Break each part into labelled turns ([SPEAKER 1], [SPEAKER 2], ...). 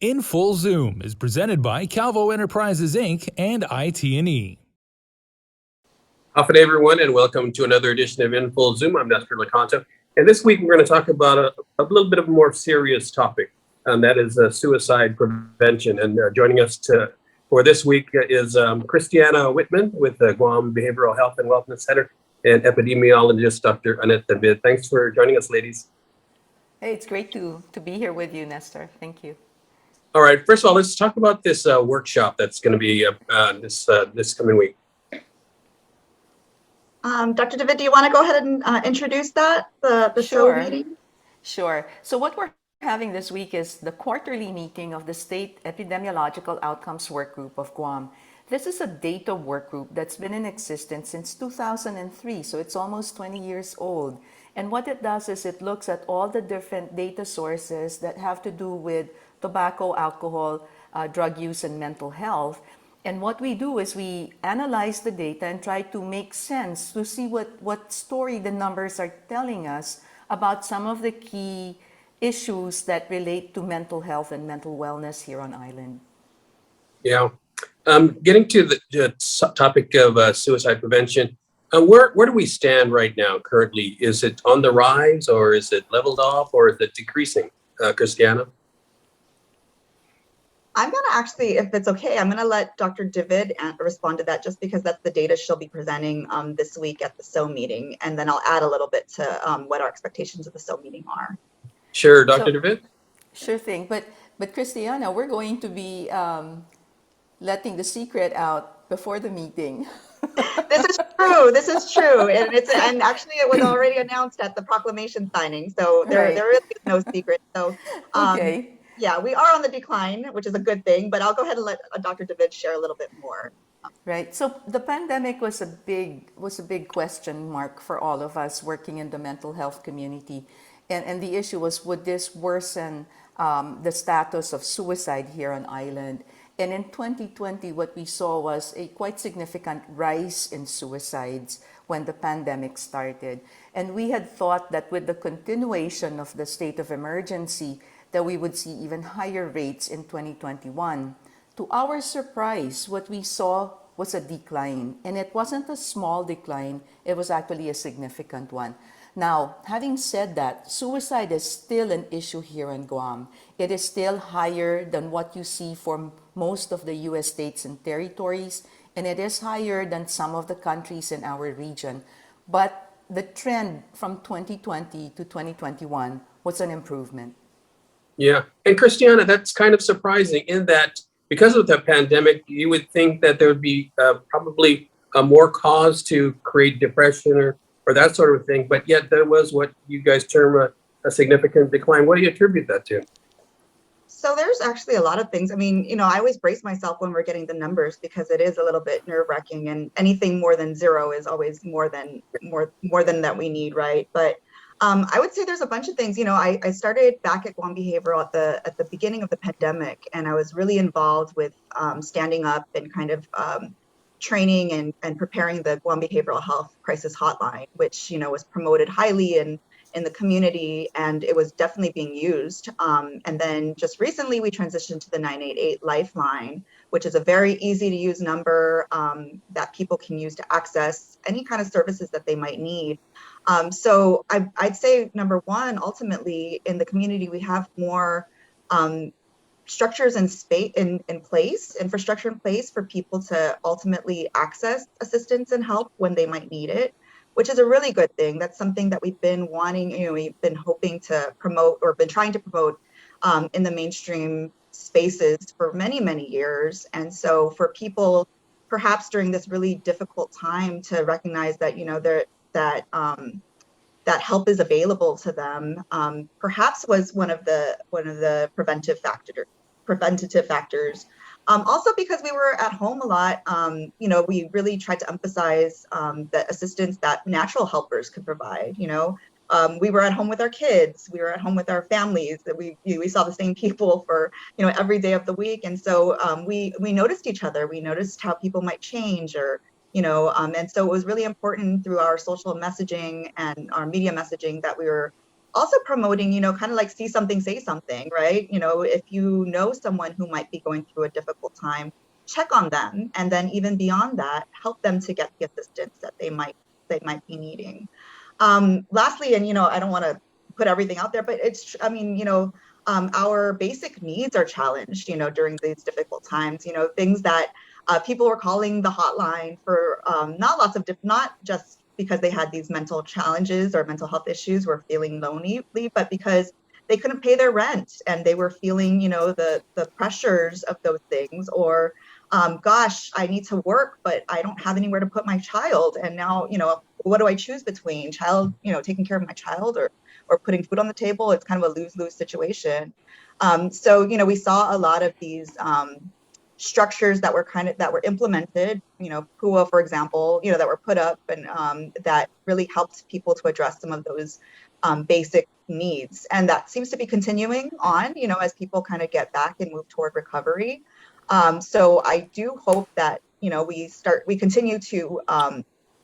[SPEAKER 1] In Full Zoom is presented by Calvo Enterprises Inc. and IT&E.
[SPEAKER 2] Good everyone, and welcome to another edition of In Full Zoom. I'm Nestor LaConta, and this week we're going to talk about a little bit of a more serious topic, and that is suicide prevention. And joining us for this week is Kristianna Whitman with the Guam Behavioral Health and Wellness Center and epidemiologist Dr. Annette David. Thanks for joining us, ladies.
[SPEAKER 3] Hey, it's great to be here with you, Nestor. Thank you.
[SPEAKER 2] All right, first of all, let's talk about this workshop that's going to be this coming week.
[SPEAKER 4] Dr. David, do you want to go ahead and introduce that, the show meeting?
[SPEAKER 3] Sure. So what we're having this week is the quarterly meeting of the State Epidemiological Outcomes Work Group of Guam. This is a data work group that's been in existence since 2003, so it's almost 20 years old. And what it does is it looks at all the different data sources that have to do with tobacco, alcohol, drug use, and mental health. And what we do is we analyze the data and try to make sense to see what story the numbers are telling us about some of the key issues that relate to mental health and mental wellness here on island.
[SPEAKER 2] Yeah. Getting to the topic of suicide prevention, where do we stand right now currently? Is it on the rise, or is it leveled off, or is it decreasing? Kristianna?
[SPEAKER 4] I'm going to actually, if it's okay, I'm going to let Dr. David respond to that, just because that's the data she'll be presenting this week at the SO meeting. And then I'll add a little bit to what our expectations of the SO meeting are.
[SPEAKER 2] Sure, Dr. David?
[SPEAKER 3] Sure thing. But Kristianna, we're going to be letting the secret out before the meeting.
[SPEAKER 4] This is true. And actually it was already announced at the proclamation signing. So there really is no secret. So
[SPEAKER 3] okay.
[SPEAKER 4] Yeah, we are on the decline, which is a good thing, but I'll go ahead and let Dr. David share a little bit more.
[SPEAKER 3] Right. So the pandemic was a big question mark for all of us working in the mental health community. And the issue was, would this worsen the status of suicide here on island? And in 2020, what we saw was a quite significant rise in suicides when the pandemic started. And we had thought that with the continuation of the state of emergency, that we would see even higher rates in 2021. To our surprise, what we saw was a decline, and it wasn't a small decline, it was actually a significant one. Now, having said that, suicide is still an issue here in Guam. It is still higher than what you see for most of the US states and territories, and it is higher than some of the countries in our region. But the trend from 2020 to 2021 was an improvement.
[SPEAKER 2] Yeah. And Kristianna, that's kind of surprising in that because of the pandemic, you would think that there would be probably more cause to create depression or that sort of thing. But yet there was what you guys term a significant decline. What do you attribute that to?
[SPEAKER 4] So there's actually a lot of things. I mean, I always brace myself when we're getting the numbers because it is a little bit nerve-wracking, and anything more than zero is always more than that we need, right? But I would say there's a bunch of things. I started back at Guam Behavioral at the beginning of the pandemic, and I was really involved with standing up and kind of training and preparing the Guam Behavioral Health Crisis Hotline, which was promoted highly in the community, and it was definitely being used. And then just recently, we transitioned to the 988 Lifeline, which is a very easy to use number that people can use to access any kind of services that they might need. So I'd say, number one, ultimately in the community, we have more structures and infrastructure in place for people to ultimately access assistance and help when they might need it, which is a really good thing. That's something that we've been wanting, we've been hoping to promote or been trying to promote in the mainstream spaces for many, many years. And so for people, perhaps during this really difficult time, to recognize that, that help is available to them, perhaps was one of the preventative factors. Also because we were at home a lot, we really tried to emphasize the assistance that natural helpers could provide. We were at home with our kids, we were at home with our families, that we saw the same people for every day of the week, and so we noticed each other, we noticed how people might change, or and so it was really important through our social messaging and our media messaging that we were also promoting, kind of like see something, say something, right? If you know someone who might be going through a difficult time, check on them. And then even beyond that, help them to get the assistance that they might be needing. Lastly, and I don't want to put everything out there, but our basic needs are challenged, during these difficult times. Things that people were calling the hotline for not just because they had these mental challenges or mental health issues, were feeling lonely, but because they couldn't pay their rent and they were feeling, the pressures of those things, or gosh, I need to work, but I don't have anywhere to put my child. And now, what do I choose between taking care of my child or putting food on the table? It's kind of a lose-lose situation. So, we saw a lot of these structures that were implemented, PUA, for example, that were put up and that really helped people to address some of those basic needs. And that seems to be continuing on, as people kind of get back and move toward recovery. So I do hope that, we continue to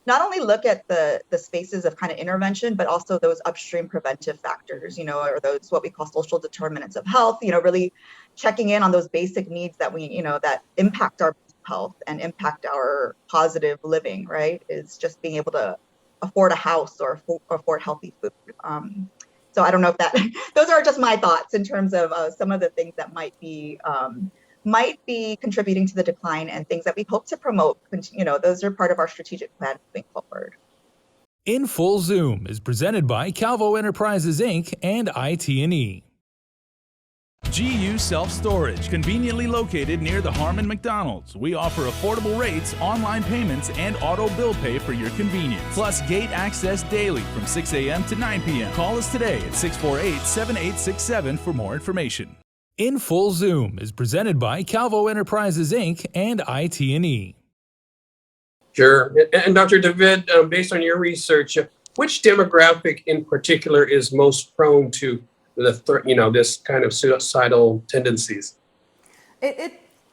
[SPEAKER 4] not only look at the spaces of kind of intervention, but also those upstream preventive factors, or those what we call social determinants of health, really checking in on those basic needs that that impact our health and impact our positive living, right? Is just being able to afford a house or afford healthy food. So I don't know if that, those are just my thoughts in terms of some of the things that might be contributing to the decline and things that we hope to promote. Those are part of our strategic plan moving forward.
[SPEAKER 1] In Full Zoom is presented by Calvo Enterprises Inc. and IT&E. GU Self-Storage, conveniently located near the Harmon McDonald's. We offer affordable rates, online payments, and auto bill pay for your convenience. Plus gate access daily from 6 a.m. to 9 p.m. Call us today at 648-7867 for more information. In Full Zoom is presented by Calvo Enterprises Inc. and IT&E.
[SPEAKER 2] Sure. And Dr. David, based on your research, which demographic in particular is most prone to this kind of suicidal tendencies?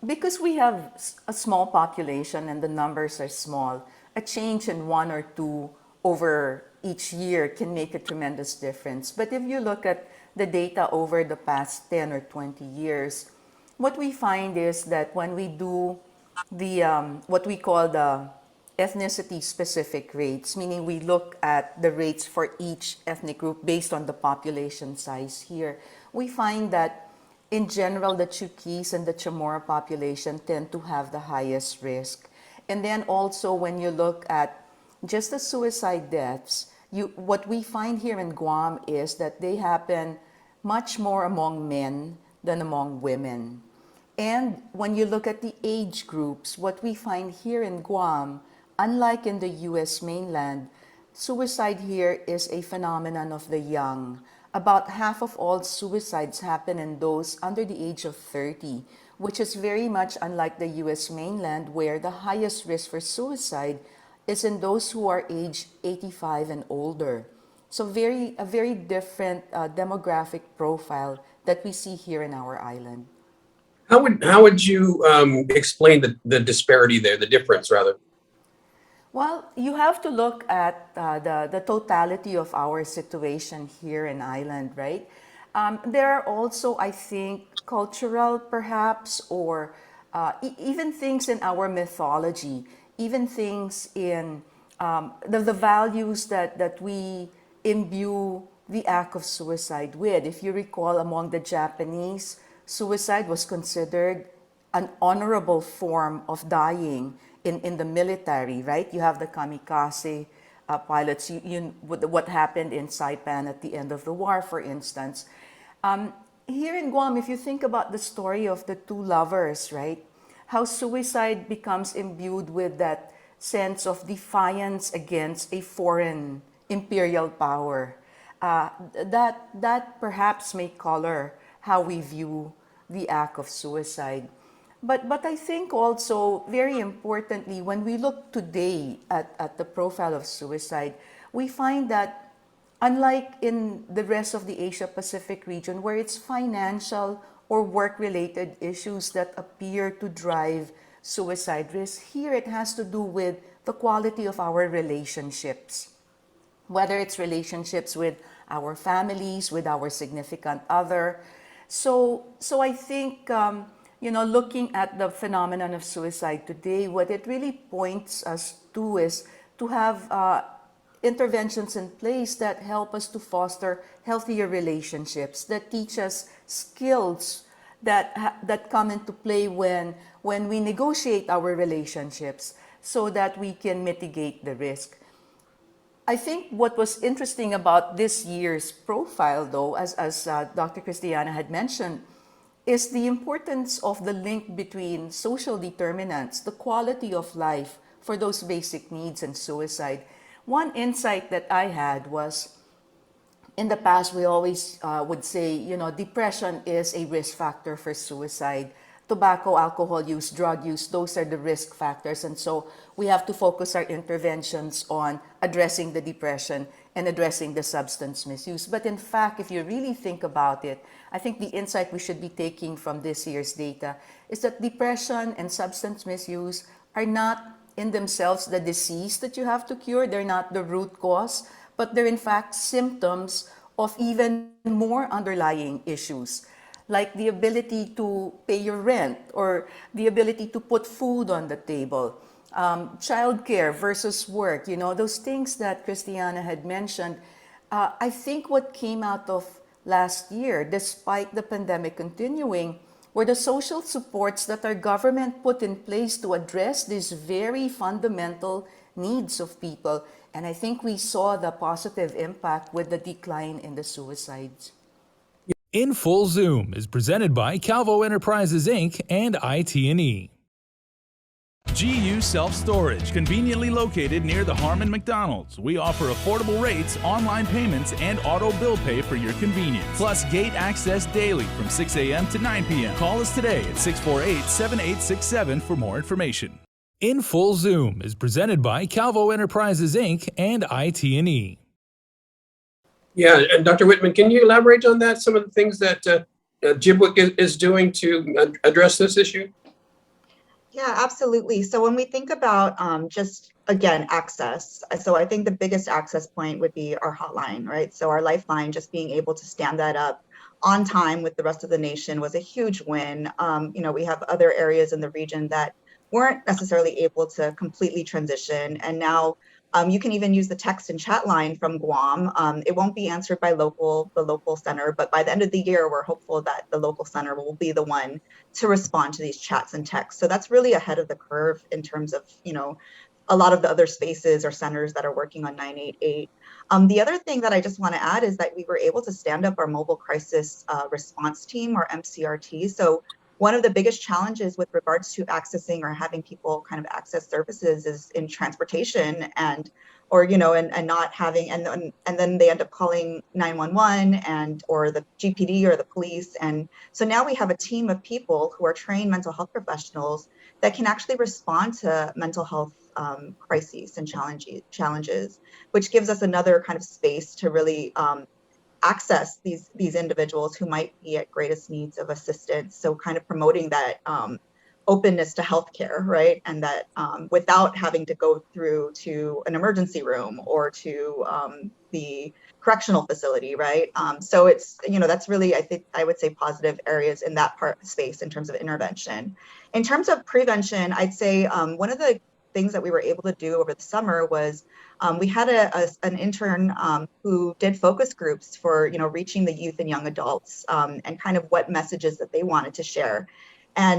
[SPEAKER 3] Because we have a small population and the numbers are small, a change in one or two over each year can make a tremendous difference. But if you look at the data over the past 10 or 20 years, what we find is that when we do the what we call the ethnicity-specific rates, meaning we look at the rates for each ethnic group based on the population size here, we find that in general, the Chuukese and the Chamorro population tend to have the highest risk. And then also when you look at just the suicide deaths, what we find here in Guam is that they happen much more among men than among women. And when you look at the age groups, what we find here in Guam, unlike in the US mainland, suicide here is a phenomenon of the young. About half of all suicides happen in those under the age of 30, which is very much unlike the US mainland, where the highest risk for suicide is in those who are age 85 and older. So a very different demographic profile that we see here in our island.
[SPEAKER 2] How would you explain the disparity there, the difference rather?
[SPEAKER 3] Well, you have to look at the totality of our situation here in Island, right? There are also, I think, cultural perhaps, or even things in our mythology, even things in the values that we imbue the act of suicide with. If you recall, among the Japanese, suicide was considered an honorable form of dying in the military, right? You have the kamikaze pilots, what happened in Saipan at the end of the war, for instance. Here in Guam, if you think about the story of the two lovers, right? How suicide becomes imbued with that sense of defiance against a foreign imperial power. That perhaps may color how we view the act of suicide. But I think also, very importantly, when we look today at the profile of suicide, we find that unlike in the rest of the Asia-Pacific region, where it's financial or work-related issues that appear to drive suicide risk, here it has to do with the quality of our relationships. Whether it's relationships with our families, with our significant other. So I think, looking at the phenomenon of suicide today, what it really points us to is to have interventions in place that help us to foster healthier relationships, that teach us skills that come into play when we negotiate our relationships, so that we can mitigate the risk. I think what was interesting about this year's profile, though, as Dr. Kristianna had mentioned, is the importance of the link between social determinants, the quality of life for those basic needs, and suicide. One insight that I had was, in the past, we always would say, depression is a risk factor for suicide. Tobacco, alcohol use, drug use, those are the risk factors. And so we have to focus our interventions on addressing the depression and addressing the substance misuse. But in fact, if you really think about it, I think the insight we should be taking from this year's data is that depression and substance misuse are not in themselves the disease that you have to cure. They're not the root cause, but they're in fact symptoms of even more underlying issues, like the ability to pay your rent or the ability to put food on the table, childcare versus work, those things that Kristianna had mentioned. I think what came out of last year, despite the pandemic continuing, were the social supports that our government put in place to address these very fundamental needs of people. And I think we saw the positive impact with the decline in the suicides.
[SPEAKER 1] In Full Zoom is presented by Calvo Enterprises Inc. and IT&E. GU Self-Storage, conveniently located near the Harmon McDonald's. We offer affordable rates, online payments, and auto bill pay for your convenience. Plus gate access daily from 6 a.m. to 9 p.m. Call us today at 648-7867 for more information. In Full Zoom is presented by Calvo Enterprises Inc. and IT&E.
[SPEAKER 2] Yeah, and Dr. Whitman, can you elaborate on that? Some of the things that GIBWIC is doing to address this issue?
[SPEAKER 4] Yeah, absolutely. So when we think about just, again, access, so I think the biggest access point would be our hotline, right? So our lifeline, just being able to stand that up on time with the rest of the nation was a huge win. We have other areas in the region that weren't necessarily able to completely transition. And now you can even use the text and chat line from Guam. It won't be answered by the local center, but by the end of the year, we're hopeful that the local center will be the one to respond to these chats and texts. So that's really ahead of the curve in terms of, a lot of the other spaces or centers that are working on 988. The other thing that I just want to add is that we were able to stand up our mobile crisis response team, or MCRT. So one of the biggest challenges with regards to accessing or having people kind of access services is in transportation and not having, and then they end up calling 911 or the GPD or the police. And so now we have a team of people who are trained mental health professionals that can actually respond to mental health crises and challenges, which gives us another kind of space to really access these individuals who might be at greatest needs of assistance. So kind of promoting that openness to healthcare, right? And that without having to go through to an emergency room or to the correctional facility, right? So it's, that's really, I think I would say, positive areas in that part of the space in terms of intervention. In terms of prevention, I'd say one of the things that we were able to do over the summer was we had an intern who did focus groups for reaching the youth and young adults and kind of what messages that they wanted to share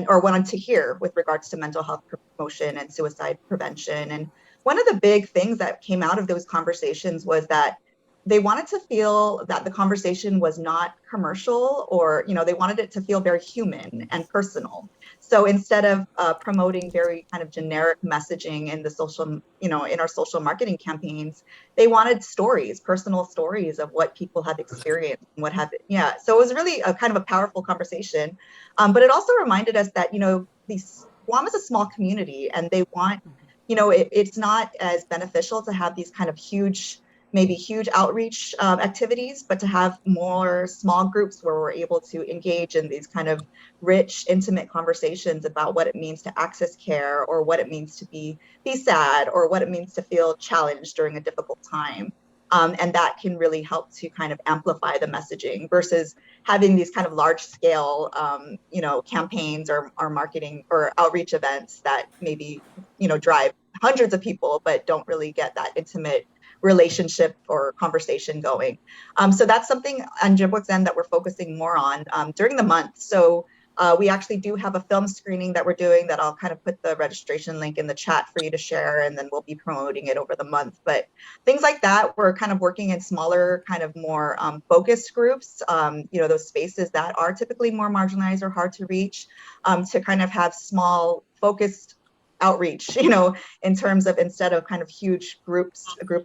[SPEAKER 4] or wanted to hear with regards to mental health promotion and suicide prevention. And one of the big things that came out of those conversations was that they wanted to feel that the conversation was not commercial, or they wanted it to feel very human and personal. So instead of promoting very kind of generic messaging in the social, in our social marketing campaigns, they wanted stories, personal stories of what people had experienced and what have. Yeah. So it was really a kind of a powerful conversation, but it also reminded us that Guam is a small community, and they want, it's not as beneficial to have these kind of huge outreach activities, but to have more small groups where we're able to engage in these kind of rich, intimate conversations about what it means to access care, or what it means to be sad, or what it means to feel challenged during a difficult time. And that can really help to kind of amplify the messaging versus having these kind of large scale, campaigns or marketing or outreach events that maybe, drive hundreds of people, but don't really get that intimate relationship or conversation going. So that's something on Jibwick's end that we're focusing more on during the month. So we actually do have a film screening that we're doing that I'll kind of put the registration link in the chat for you to share, and then we'll be promoting it over the month. But things like that, we're kind of working in smaller, kind of more focused groups, those spaces that are typically more marginalized or hard to reach, to kind of have small focused outreach, in terms of instead of kind of huge group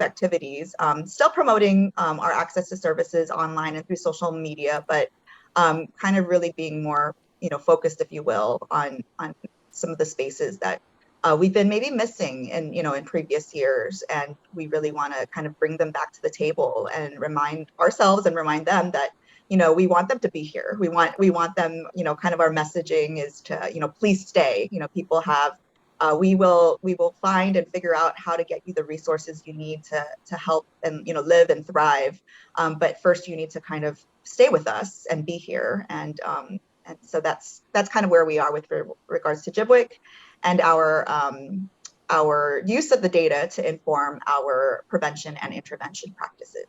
[SPEAKER 4] activities, still promoting our access to services online and through social media, but kind of really being more focused, if you will, on some of the spaces that we've been maybe missing in previous years, and we really want to kind of bring them back to the table and remind ourselves and remind them that we want them to be here. We want them. Kind of our messaging is to please stay. People have. We will find and figure out how to get you the resources you need to help and live and thrive. But first, you need to kind of stay with us and be here. And so that's kind of where we are with regards to Jibwick and our use of the data to inform our prevention and intervention practices.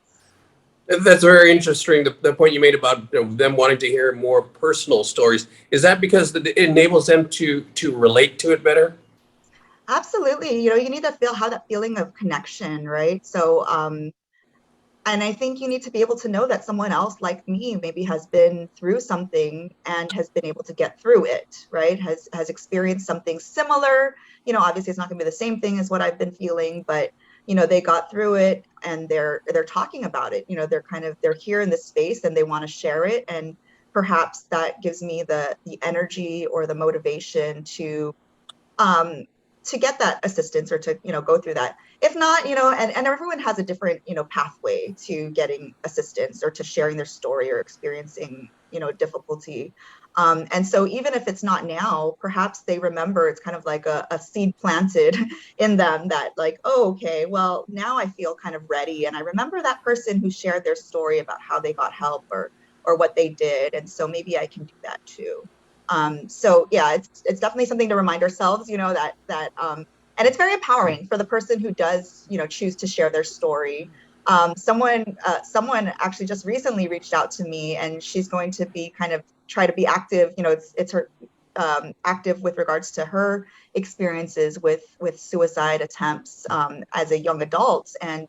[SPEAKER 2] That's very interesting. The point you made about them wanting to hear more personal stories. Is that because it enables them to relate to it better?
[SPEAKER 4] Absolutely. You need to have that feeling of connection, right? So, and I think you need to be able to know that someone else like me maybe has been through something and has been able to get through it, right? Has experienced something similar. Obviously it's not going to be the same thing as what I've been feeling, but they got through it and they're talking about it. They're here in this space and they want to share it, and perhaps that gives me the energy or the motivation to get that assistance or to go through that. If not, and everyone has a different pathway to getting assistance or to sharing their story or experiencing difficulty, and so even if it's not now, perhaps they remember it's kind of like a seed planted in them that like, oh, okay, well now I feel kind of ready, and I remember that person who shared their story about how they got help or what they did, and so maybe I can do that too. So yeah, it's definitely something to remind ourselves, and it's very empowering for the person who does, choose to share their story. Someone actually just recently reached out to me, and she's going to be try to be active. It's her active with regards to her experiences with suicide attempts as a young adult, and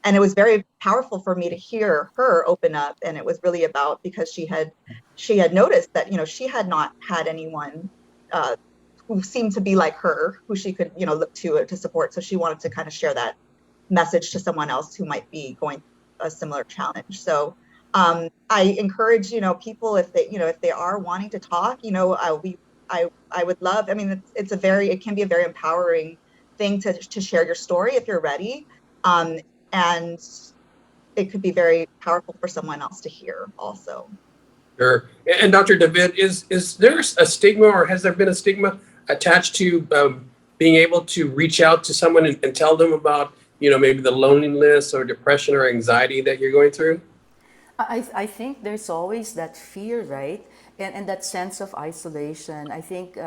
[SPEAKER 4] it was very powerful for me to hear her open up. And it was really about because she had noticed that she had not had anyone who seemed to be like her, who she could look to support. So she wanted to kind of share that message to someone else who might be going a similar challenge. So I encourage people, if they are wanting to talk, I would love. I mean, it can be a very empowering thing to share your story if you're ready. And it could be very powerful for someone else to hear also.
[SPEAKER 2] Sure. And Dr. David, is there a stigma, or has there been a stigma attached to being able to reach out to someone and tell them about, maybe the loneliness or depression or anxiety that you're going through?
[SPEAKER 3] I think there's always that fear, right? And that sense of isolation. I think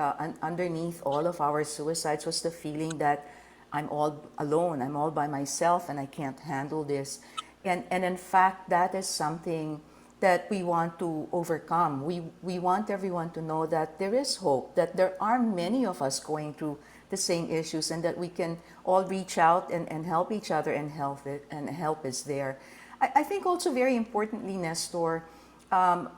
[SPEAKER 3] underneath all of our suicides was the feeling that I'm all alone, I'm all by myself, and I can't handle this. And in fact, that is something that we want to overcome. We want everyone to know that there is hope, that there are many of us going through the same issues, and that we can all reach out and help each other, and help is there. I think also very importantly, Nestor, on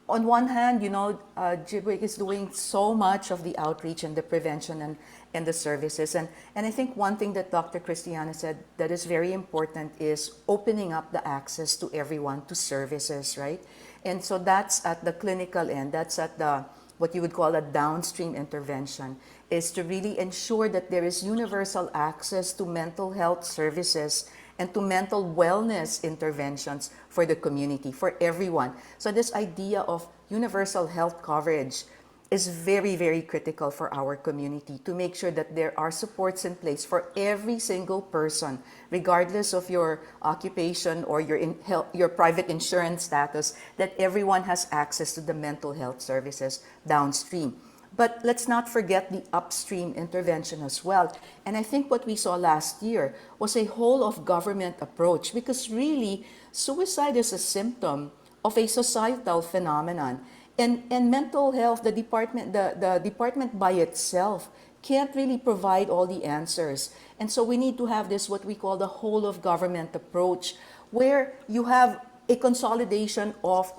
[SPEAKER 3] one hand, Jibwick is doing so much of the outreach and the prevention and the services. And I think one thing that Dr. Kristianna said that is very important is opening up the access to everyone to services, right? And so that's at the clinical end, that's at the what you would call a downstream intervention, is to really ensure that there is universal access to mental health services and to mental wellness interventions for the community, for everyone. So this idea of universal health coverage is very, very critical for our community to make sure that there are supports in place for every single person, regardless of your occupation or your private insurance status, that everyone has access to the mental health services downstream. But let's not forget the upstream intervention as well. And I think what we saw last year was a whole of government approach, because really suicide is a symptom of a societal phenomenon. And mental health, the department by itself can't really provide all the answers. And so we need to have this, what we call the whole of government approach, where you have a consolidation of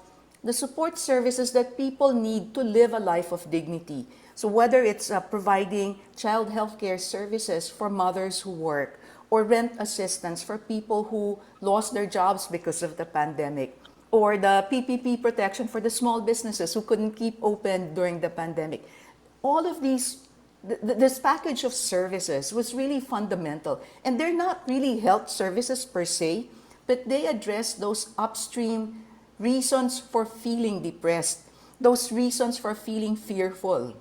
[SPEAKER 3] the support services that people need to live a life of dignity. So whether it's providing child health care services for mothers who work, or rent assistance for people who lost their jobs because of the pandemic, or the PPP protection for the small businesses who couldn't keep open during the pandemic. All of these, this package of services was really fundamental. And they're not really health services per se, but they address those upstream reasons for feeling depressed, those reasons for feeling fearful.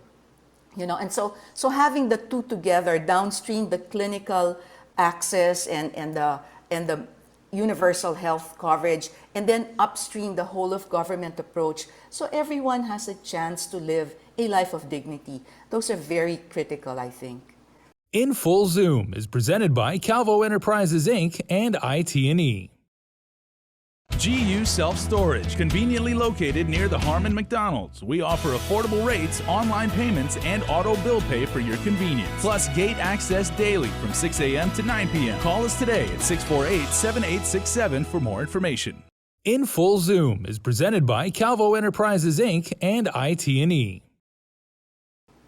[SPEAKER 3] And so having the two together, downstream the clinical access and the universal health coverage, and then upstream the whole of government approach, so everyone has a chance to live a life of dignity. Those are very critical, I think.
[SPEAKER 1] In Full Zoom is presented by Calvo Enterprises Inc. and IT&E. GU Self-Storage, conveniently located near the Harmon McDonald's. We offer affordable rates, online payments, and auto bill pay for your convenience. Plus gate access daily from 6 a.m. to 9 p.m. Call us today at 648-7867 for more information. In Full Zoom is presented by Calvo Enterprises Inc. and IT&E.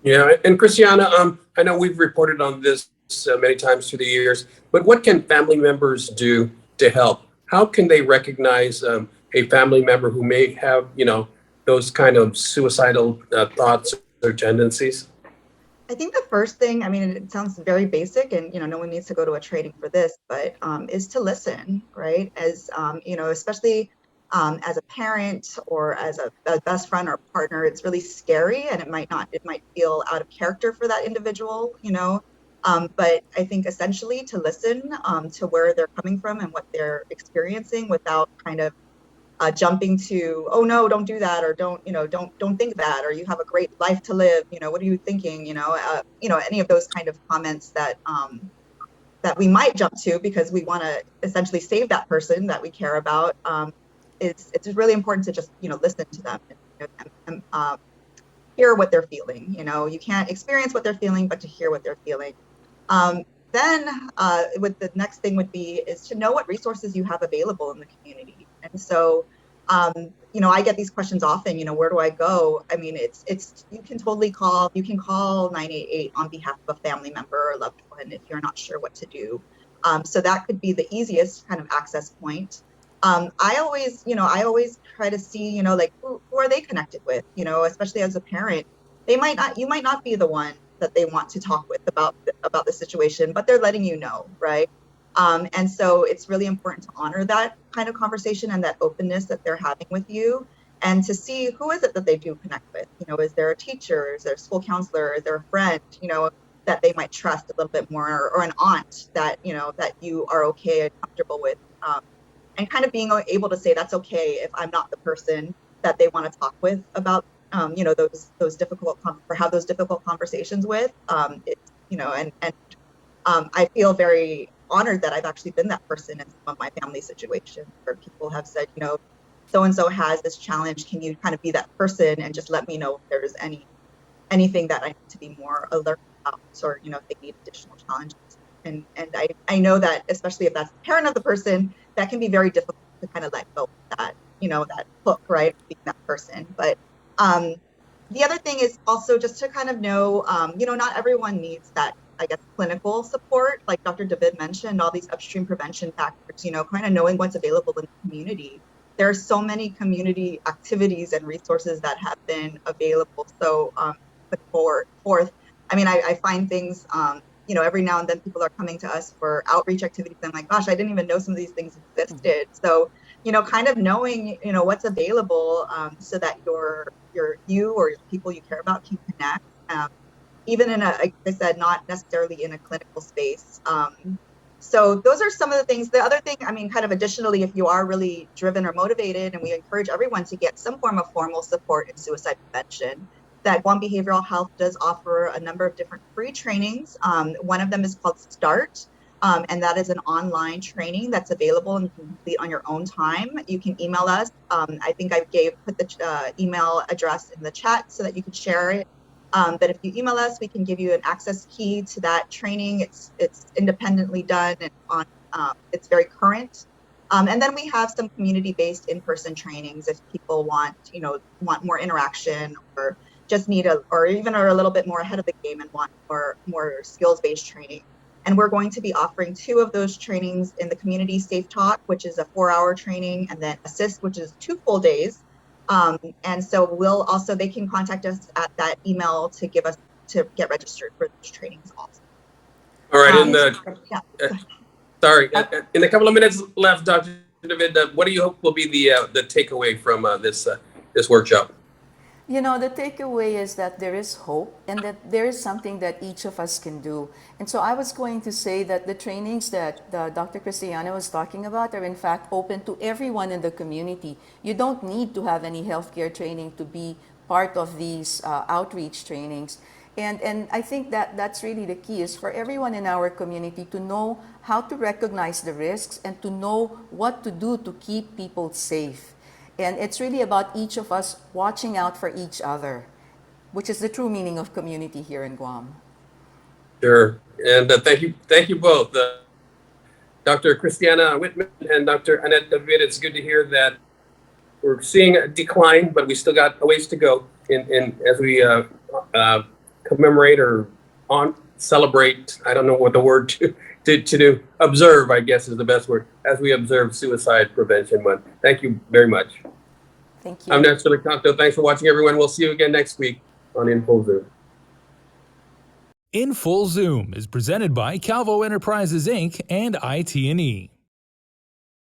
[SPEAKER 2] Yeah, and Kristianna, I know we've reported on this many times through the years, but what can family members do to help? How can they recognize a family member who may have, those kind of suicidal thoughts or tendencies?
[SPEAKER 4] I think the first thing, I mean, it sounds very basic, and no one needs to go to a training for this, but is to listen, right? As especially as a parent or as a best friend or partner, it's really scary, and it might feel out of character for that individual, but I think essentially to listen to where they're coming from and what they're experiencing, without kind of jumping to, oh no, don't do that, or don't think that, or you have a great life to live, what are you thinking, any of those kind of comments that we might jump to because we want to essentially save that person that we care about. It's really important to just listen to them and hear what they're feeling. You can't experience what they're feeling, but to hear what they're feeling. Then with the next thing would be is to know what resources you have available in the community. And so, I get these questions often, where do I go? I mean, you can call 988 on behalf of a family member or loved one if you're not sure what to do. So that could be the easiest kind of access point. I always try to see, who are they connected with, especially as a parent. You might not be the one that they want to talk with about the situation, but they're letting you know, right? And so it's really important to honor that kind of conversation and that openness that they're having with you, and to see who is it that they do connect with. Is there a teacher? Is there a school counselor? Is there a friend, that they might trust a little bit more, or an aunt that, that you are okay and comfortable with, and kind of being able to say that's okay if I'm not the person that they want to talk with about, those difficult or have those difficult conversations with. I feel very honored that I've actually been that person in some of my family situations where people have said, so-and-so has this challenge. Can you kind of be that person and just let me know if there's anything that I need to be more alert about, or, if they need additional challenges. And I know that, especially if that's the parent of the person, that can be very difficult to kind of let go of that, that hook, right? Being that person. But the other thing is also just to kind of know, not everyone needs that, I guess, clinical support. Like Dr. David mentioned, all these upstream prevention factors, kind of knowing what's available in the community. There are so many community activities and resources that have been available. So put forth. I mean, I find things, every now and then people are coming to us for outreach activities. I'm like, gosh, I didn't even know some of these things existed. So kind of knowing, what's available, so that you or people you care about can connect, even in like I said, not necessarily in a clinical space. So those are some of the things. The other thing, I mean, kind of additionally, if you are really driven or motivated, and we encourage everyone to get some form of formal support in suicide prevention, that Guam Behavioral Health does offer a number of different free trainings. One of them is called START, and that is an online training that's available and you can complete on your own time. You can email us. I think I put the email address in the chat so that you can share it. But if you email us, we can give you an access key to that training. It's independently done and it's very current. And then we have some community-based in-person trainings if people want more interaction, or just need or even are a little bit more ahead of the game and want more skills-based training. And we're going to be offering 2 of those trainings in the Community Safe Talk, which is a 4-hour training, and then Assist, which is 2 full days. And so they can contact us at that email to get registered for those trainings also.
[SPEAKER 2] All right, in the couple of minutes left, Dr. David, what do you hope will be the takeaway from this workshop?
[SPEAKER 3] The takeaway is that there is hope and that there is something that each of us can do. And so I was going to say that the trainings that Dr. Kristianna was talking about are in fact open to everyone in the community. You don't need to have any healthcare training to be part of these outreach trainings. And I think that that's really the key, is for everyone in our community to know how to recognize the risks and to know what to do to keep people safe. And it's really about each of us watching out for each other, which is the true meaning of community here in Guam.
[SPEAKER 2] Sure. And thank you both, Dr. Kristianna Whitman and Dr. Annette David. It's good to hear that we're seeing a decline, but we still got a ways to go in as we commemorate or celebrate. I don't know what the word to do. Observe, I guess, is the best word, as we observe Suicide Prevention Month. Thank you very much.
[SPEAKER 3] Thank you.
[SPEAKER 2] I'm Annette David. Thanks for watching, everyone. We'll see you again next week on In Full Zoom.
[SPEAKER 1] In Full Zoom is presented by Calvo Enterprises Inc. and IT&E.